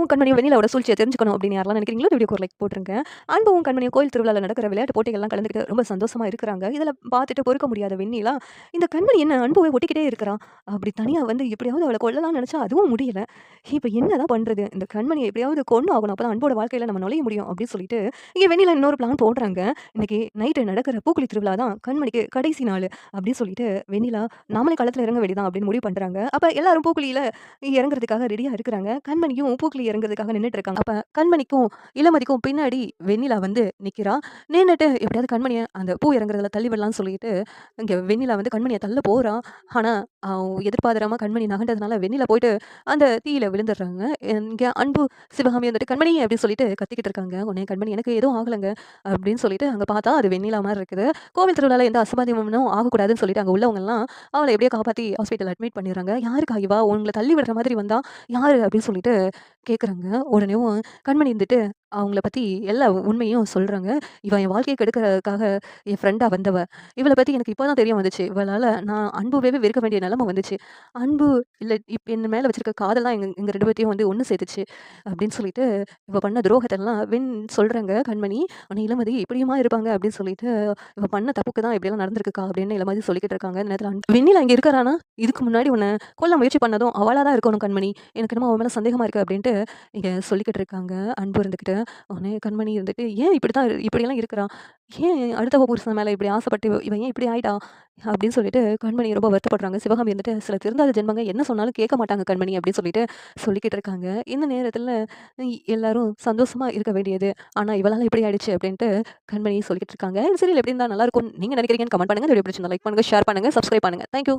அன்பும் கண்மணியும் வெண்ணிலாவோட சூழ்ச்சியை தெரிஞ்சுக்கணும் அப்படின்னு யாரெல்லாம் நினைக்கிறீங்களோ வீடியோக்கு ஒரு லைக் போட்டுருங்க. அன்பும் கண்மணியும் கோயில் திருவிழாவில் நடக்கிற விளையாட்டு போட்டிகள்லாம் கலந்துக்கிட்டு ரொம்ப சந்தோஷமா இருக்கிறாங்க. இதில் பார்த்துட்டு பொறுக்க முடியாத வெண்ணிலா, இந்த கண்மணி என்ன அன்புவை ஒட்டிக்கிட்டே இருக்கிறான், அப்படி தனியாக வந்து எப்படியாவது அவளை கொல்லலாம்னு நினச்சா அதுவும் முடியல. இப்போ என்னதான் பண்ணுறது, இந்த கண்மணியை எப்படியாவது கொண்டு ஆகணும், அப்போ தான் அன்போட வாழ்க்கையில் நம்ம நுழைய முடியும் அப்படின்னு சொல்லிட்டு இங்கே வெண்ணிலா இன்னொரு பிளான் போடுறாங்க. இன்னைக்கு நைட்டு நடக்கிற பூக்குழி திருவிழா தான் கண்மணிக்கு கடைசி நாள் அப்படின்னு சொல்லிட்டு வெண்ணிலா நாமளே களத்தில் இறங்க வேண்டியதான் அப்படின்னு முடிவு பண்ணுறாங்க. அப்போ எல்லாரும் பூக்குழியில் இறங்குறதுக்காக ரெடியா இருக்கிறாங்க. கண்மணியும் பூக்குழி இறங்குறதுக்காக நின்னுட்டு இருக்காங்க. அப்ப கண்மணிக்கும், இளமதிக்கும் பின்னாடி வெண்ணிலா வந்து நிக்கிறா. நின்னுட்டு எப்படியாவது கண்மணிய அந்த பூ இறங்குறதுல தள்ளி விடலான்னு சொல்லிட்டு, இங்க வெண்ணிலா வந்து கண்மணிய தள்ள போறா. ஆனா, எதிர்பாராம கண்மணி நகண்டதுனால வெண்ணிலா போயிட்டு அந்த தீயில விழுந்துடுறாங்க. இங்க அன்பு, சிவகாமி வந்துட்டு "கண்மணி" அப்படின்னு சொல்லிட்டு கத்திக்கிட்டு இருக்காங்க. உடனே கண்மணி "எனக்கு எதுவும் ஆகலங்க" அப்படின்னு சொல்லிட்டு அங்க பார்த்தா அது வெண்ணிலா மாரி இருக்குது. கோவில் திருவிழால எந்த அசம்பாவிதமும் ஆகக்கூடாதுன்னு சொல்லிட்டு அங்க உள்ளவங்கலாம் அவள எப்படியோ காப்பாத்தி ஹாஸ்பிட்டல் அட்மிட் பண்ணிடுறாங்க. "யாருக்கா இவ? உங்கள தள்ளி விடுற மாதிரி வந்தா யாரு?" அப்படின்னு சொல்லிட்டு கேட்குறாங்க. உடனேவும் கண்மணி இருந்துட்டு அவங்கள பத்தி எல்லா உண்மையும் சொல்றாங்க. "இவ என் வாழ்க்கைய கெடுக்கிறதுக்காக என் ஃப்ரெண்டா வந்தவ. இவள பத்தி எனக்கு இப்ப தான் தெரிய வந்துச்சு. இவளால நான் அன்புவே வெறுக்க வேண்டிய நிலைமை வந்துச்சு. அன்பு இல்ல என் மேல வச்சிருக்க காதல் தான் எங்க எங்க 2 பேத்தையும் வந்து ஒண்ணு சேர்த்துச்சு." அப்படின்னு சொல்லிட்டு இவ பண்ண துரோகத்தெல்லாம் சொல்றாங்க கண்மணி. ஆனா இளமதி "இப்படியுமா இருப்பாங்க?" அப்படின்னு சொல்லிட்டு "இவ பண்ண தப்புக்கு தான் இப்படியெல்லாம் நடந்திருக்குக்கா" அப்படின்னு இளமதி சொல்லிக்கிட்டு இருக்காங்க. இந்த நேரத்துல வெண்ணிலா இங்க இருக்கிறானா? இதுக்கு முன்னாடி உன்ன கொல்ல முயற்சி பண்ணதும் அவளா தான் இருக்கணும் கண்மணி. எனக்கு என்னமோ அவ மேல சந்தேகமா இருக்கு அப்படின்ட்டு இங்க சொல்லிக்கிட்டு இருக்காங்க. அன்பு இருந்துகிட்டு. உடனே கண்மணி இருந்துட்டு, "ஏன் இப்படித்தான் இப்படியெல்லாம் இருக்கிறான்? ஏன் அடுத்த புருஷன் மேல இப்படி ஆசைப்பட்டு இவன் ஏன் இப்படி ஆயிட்டா?" அப்படின்னு சொல்லிட்டு கண்மணி ரொம்ப வருத்தப்படுறாங்க. சிவகாமி இருந்துட்டு, "சில திருந்தாத ஜென்மங்க என்ன சொன்னாலும் கேட்க மாட்டாங்க கண்மணி" அப்படின்னு சொல்லிட்டு சொல்லிக்கிட்டு இருக்காங்க. இந்த நேரத்துல எல்லாரும் சந்தோஷமா இருக்க வேண்டியது. ஆனா இவளால இப்படி ஆயிடுச்சு அப்படின்ட்டு கண்மணி சொல்லிக்கிட்டு இருக்காங்க. இந்த சீரியல் எப்படி இருந்தா நல்லா இருக்கும்னு நீங்க நினைக்கிறீங்கன்னு கமெண்ட் பண்ணுங்க. இந்த வீடியோ பிடிச்சிருந்தா லைக் பண்ணுங்க, ஷேர் பண்ணுங்க, சப்ஸ்கிரைப் பண்ணுங்க. Thank you.